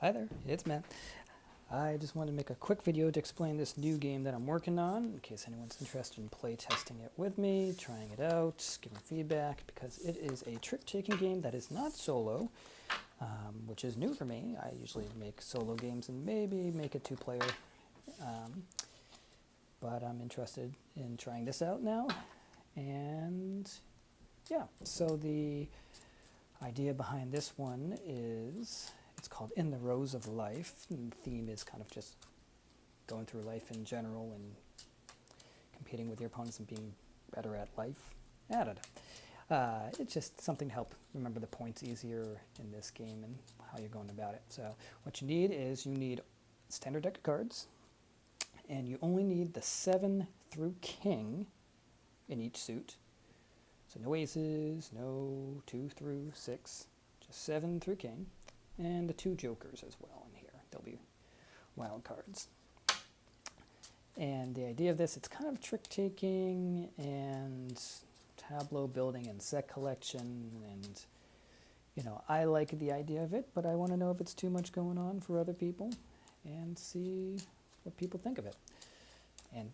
Hi there, it's Matt. I just wanted to make a quick video to explain this new game that I'm working on, in case anyone's interested in play testing it with me, trying it out, giving feedback, because it is a trick-taking game that is not solo, which is new for me. I usually make solo games and maybe make a two-player, but I'm interested in trying this out now. And yeah, so the idea behind this one is it's called In the Rows of Life, and the theme is kind of just going through life in general and competing with your opponents and being better at life. I don't know. It's just something to help remember the points easier in this game and how you're going about it. So what you need is you need standard deck of cards, and you only need the 7 through king in each suit. So no aces, no 2 through 6, just 7 through king. And the 2 jokers as well in here. They'll be wild cards. And the idea of this, it's kind of trick-taking and tableau building and set collection. And, you know, I like the idea of it, but I want to know if it's too much going on for other people and see what people think of it. And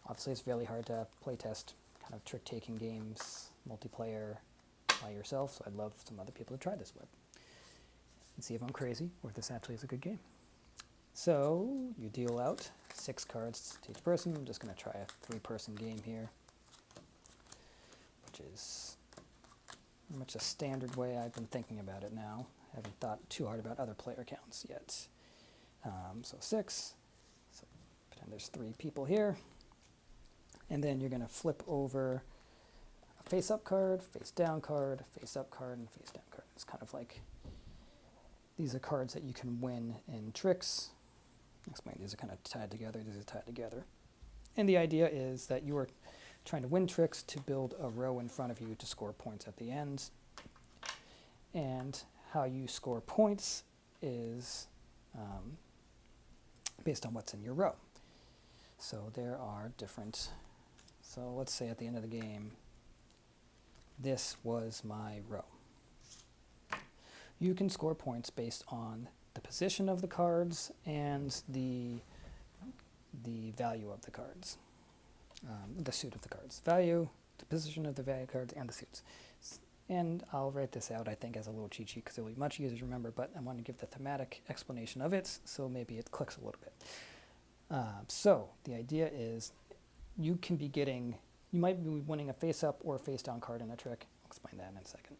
obviously it's really hard to play test kind of trick-taking games, multiplayer by yourself, so I'd love some other people to try this with and see if I'm crazy or if this actually is a good game. So you deal out 6 cards to each person. I'm just going to try a 3-person game here, which is pretty much a standard way I've been thinking about it now. I haven't thought too hard about other player counts yet. So 6. So pretend there's 3 people here. And then you're going to flip over a face-up card, face-down card, face-up card, and face-down card. It's kind of like these are cards that you can win in tricks. Explain, these are kind of tied together, these are tied together. And the idea is that you are trying to win tricks to build a row in front of you to score points at the end. And how you score points is based on what's in your row. So there are different, so let's say at the end of the game, this was my row. You can score points based on the position of the cards and the value of the cards, the suit of the cards. Value, the position of the value cards, and the suits. And I'll write this out, I think, as a little cheat sheet because it will be much easier to remember, but I want to give the thematic explanation of it, so maybe it clicks a little bit. So the idea is you can be getting, you might be winning a face-up or a face-down card in a trick. I'll explain that in a second.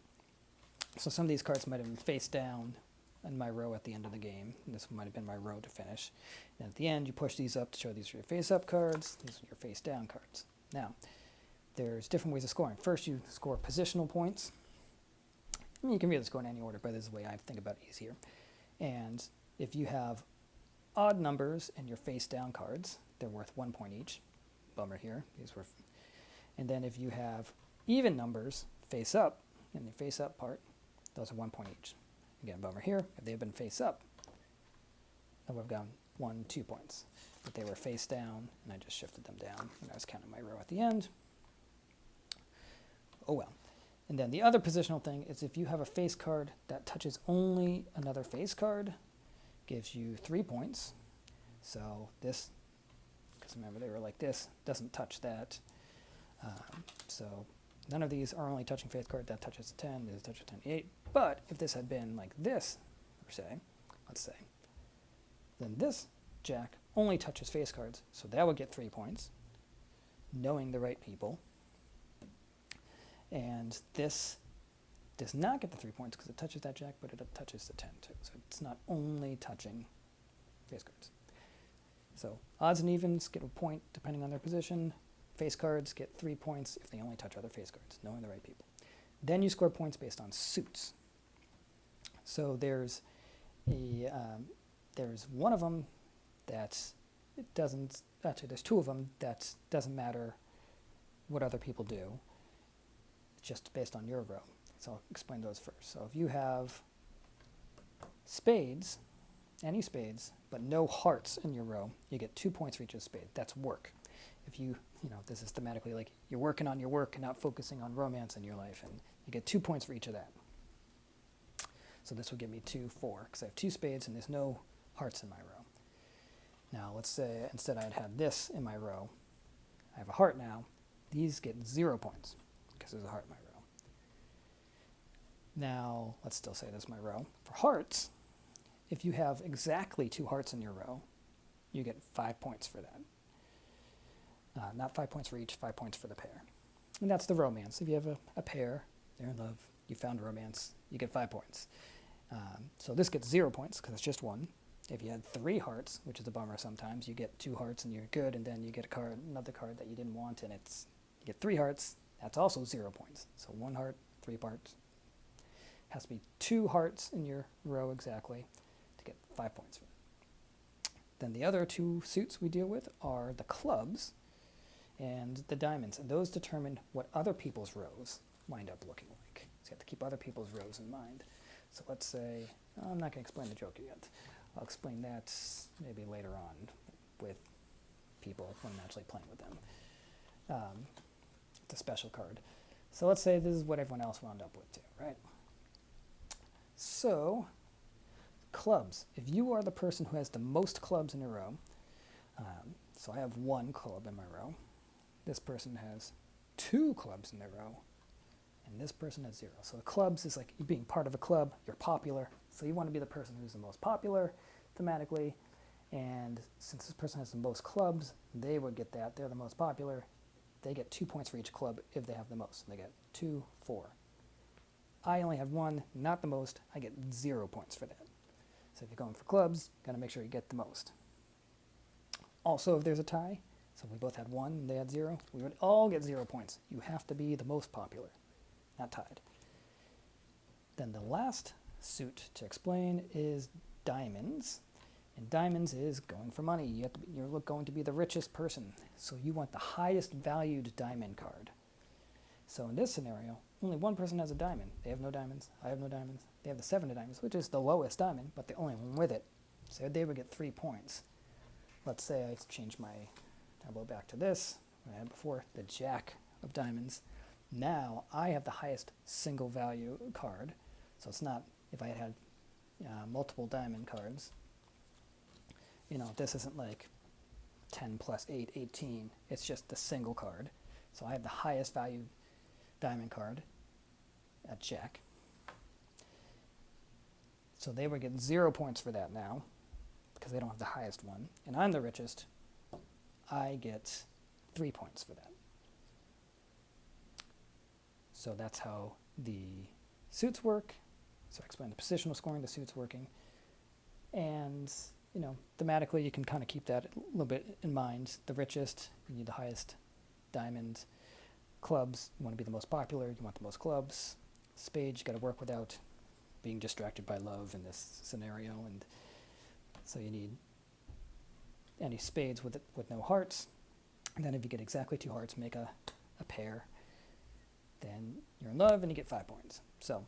So some of these cards might have been face down in my row at the end of the game. And this might have been my row to finish. And at the end, you push these up to show these are your face-up cards. These are your face-down cards. Now, there's different ways of scoring. First, you score positional points. I mean, you can really score in any order, but this is the way I think about it easier. And if you have odd numbers in your face-down cards, they're worth 1 point each. Bummer here. These were. And then if you have even numbers face-up in the face-up part, those are 1 point each. Again, bummer here. If they had been face up, I would have gone 1, 2 points. But they were face down, and I just shifted them down, and I was counting my row at the end. Oh well. And then the other positional thing is if you have a face card that touches only another face card, gives you 3 points. So this, because remember they were like this, doesn't touch that. So none of these are only touching face card. That touches 10, this touches 10, 8. But if this had been like this, per se, let's say, then this jack only touches face cards. So that would get 3 points, knowing the right people. And this does not get the 3 points because it touches that jack, but it touches the 10 too. So it's not only touching face cards. So odds and evens get a point depending on their position. Face cards get 3 points if they only touch other face cards, knowing the right people. Then you score points based on suits. So there's one of them that it doesn't, actually there's 2 of them that doesn't matter what other people do, it's just based on your row. So I'll explain those first. So if you have spades, any spades, but no hearts in your row, you get 2 points for each of the spade. That's work. If you know, this is thematically like you're working on your work and not focusing on romance in your life, and you get 2 points for each of that. So this would give me 2, 4, because I have 2 spades and there's no hearts in my row. Now let's say instead I'd had this in my row. I have a heart now. These get 0 points because there's a heart in my row. Now let's still say this is my row. For hearts, if you have exactly 2 hearts in your row, you get 5 points for that. Not 5 points for each, 5 points for the pair. And that's the romance. If you have a pair, they're in love, you found romance, you get 5 points. So this gets 0 points because it's just 1. If you had 3 hearts, which is a bummer sometimes, you get 2 hearts and you're good, and then you get another card that you didn't want, and you get 3 hearts, that's also 0 points. So 1 heart, 3 hearts. Has to be 2 hearts in your row exactly to get 5 points for it. Then the other 2 suits we deal with are the clubs and the diamonds, and those determine what other people's rows wind up looking like. So you have to keep other people's rows in mind. So let's say, I'm not going to explain the Joker yet. I'll explain that maybe later on with people when I'm actually playing with them. It's a special card. So let's say this is what everyone else wound up with too, right? So, clubs. If you are the person who has the most clubs in a row, so I have 1 club in my row, this person has 2 clubs in their row, and this person has 0. So the clubs is like you being part of a club, you're popular, so you want to be the person who's the most popular thematically, and since this person has the most clubs, they would get that. They're the most popular. They get 2 points for each club if they have the most. They get 2, 4. I only have 1, not the most. I get 0 points for that. So if you're going for clubs, got to make sure you get the most. Also, if there's a tie, so if we both had 1 and they had 0, we would all get 0 points. You have to be the most popular, not tied. Then the last suit to explain is diamonds. And diamonds is going for money. You're going to be the richest person, so you want the highest valued diamond card. So in this scenario, only one person has a diamond. They have no diamonds. I have no diamonds. They have the 7 of diamonds, which is the lowest diamond, but the only one with it. So they would get 3 points. Let's say I change my tableau back to this, what I had before, the Jack of diamonds. Now I have the highest single value card. So it's not, if I had multiple diamond cards, this isn't like 10 plus 8, 18. It's just the single card. So I have the highest value diamond card at Jack. So they would get 0 points for that now, because they don't have the highest one. And I'm the richest. I get 3 points for that. So that's how the suits work. So I explained the positional scoring, the suits working. And, thematically you can kind of keep that a little bit in mind. The richest, you need the highest diamond. Clubs, you want to be the most popular, you want the most clubs. Spades, you got to work without being distracted by love in this scenario, and so you need any spades with no hearts. And then if you get exactly 2 hearts, make a pair, then you're in love and you get 5 points. So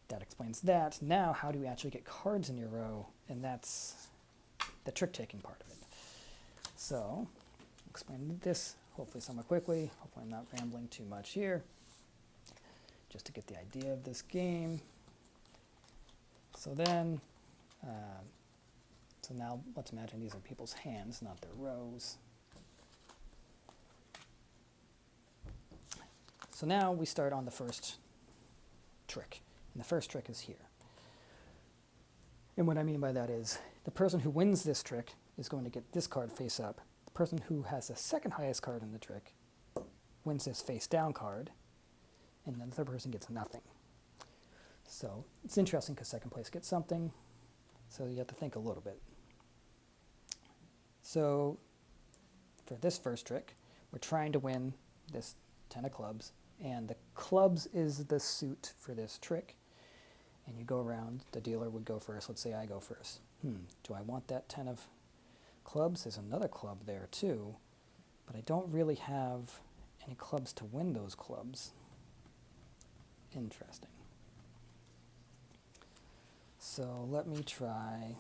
that explains that. Now how do you actually get cards in your row? And that's the trick-taking part of it. So I'll explain this hopefully somewhat quickly. Hopefully I'm not rambling too much here. Just to get the idea of this game. So then, so now let's imagine these are people's hands, not their rows. So now we start on the first trick. And the first trick is here. And what I mean by that is the person who wins this trick is going to get this card face up. The person who has the second highest card in the trick wins this face down card. And then the third person gets nothing. So it's interesting because second place gets something. So you have to think a little bit. So for this first trick, we're trying to win this 10 of clubs. And the clubs is the suit for this trick. And you go around, the dealer would go first. Let's say I go first. Do I want that 10 of clubs? There's another club there too. But I don't really have any clubs to win those clubs. Interesting. So let me try.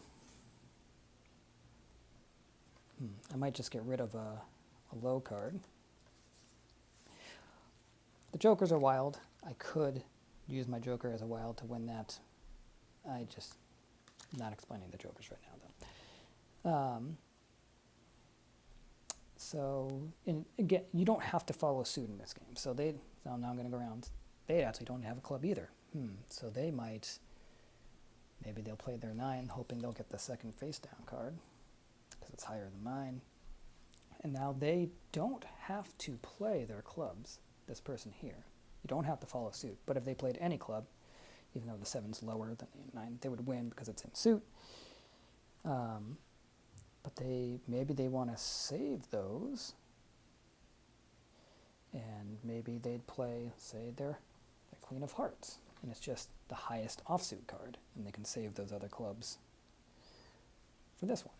I might just get rid of a low card. The jokers are wild. I could use my joker as a wild to win that. I'm not explaining the jokers right now, though. So again, you don't have to follow suit in this game. So now I'm going to go around. They actually don't have a club either. So they maybe they'll play their 9, hoping they'll get the second face down card because it's higher than mine. And now they don't have to play their clubs, this person here. You don't have to follow suit. But if they played any club, even though the 7's lower than the 9, they would win because it's in suit. But maybe they want to save those. And maybe they'd play, say, their Queen of Hearts. And it's just the highest offsuit card. And they can save those other clubs for this one.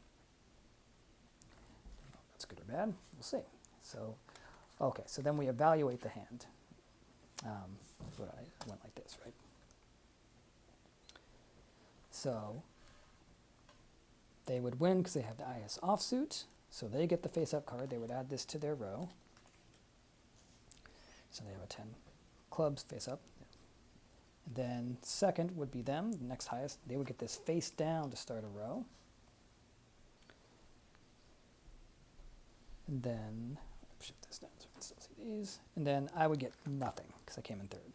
That's good or bad, we'll see. So, okay, so then we evaluate the hand. But I went like this, right? So they would win because they have the highest offsuit. So they get the face-up card. They would add this to their row. So they have a 10 clubs face-up. And then second would be them, the next highest. They would get this face down to start a row. And then, shift this down so we can still see these. And then I would get nothing because I came in third.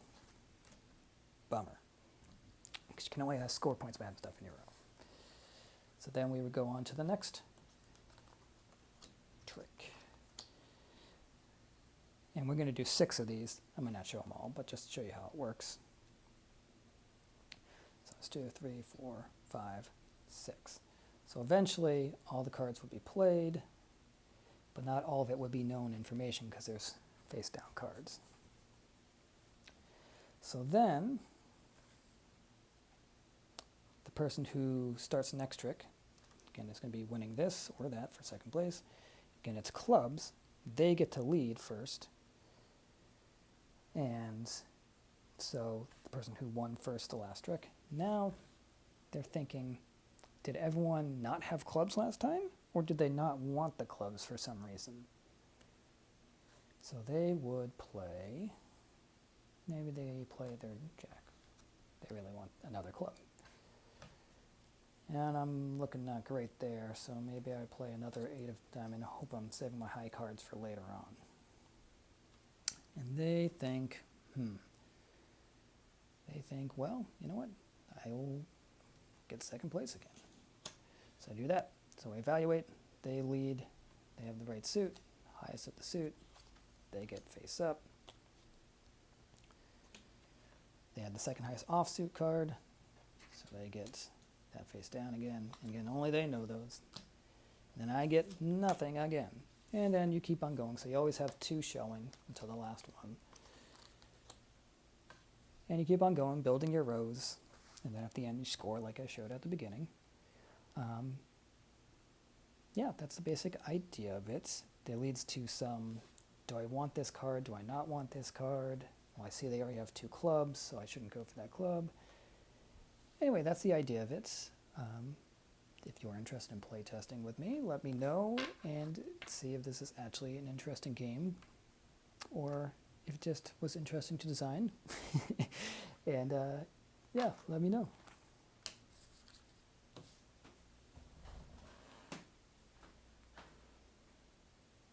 Bummer. Because you can only score points by having stuff in your row. So then we would go on to the next trick. And we're going to do 6 of these. I'm going to not show them all, but just to show you how it works. So let's do 3, 4, 5, 6. So eventually all the cards would be played, but not all of it would be known information because there's face down cards. So then the person who starts the next trick, again, it's going to be winning this or that for second place. Again, it's clubs. They get to lead first. And so the person who won first the last trick, now they're thinking, did everyone not have clubs last time? Or did they not want the clubs for some reason? So they would play, maybe they play their jack. They really want another club. And I'm looking not great there, so maybe I play another 8 of diamond. I hope I'm saving my high cards for later on. And they think, well, you know what? I will get second place again. So I do that. So I evaluate. They lead. They have the right suit. Highest of the suit. They get face up. They had the second highest offsuit card. So they get that face down again. And again, only they know those. And then I get nothing again. And then you keep on going. So you always have 2 showing until the last one. And you keep on going, building your rows. And then at the end you score like I showed at the beginning. Yeah, that's the basic idea of it. That leads to some, do I want this card? Do I not want this card? Well, I see they already have 2 clubs, so I shouldn't go for that club. Anyway, that's the idea of it. If you're interested in playtesting with me, let me know and see if this is actually an interesting game or if it just was interesting to design. And yeah, let me know.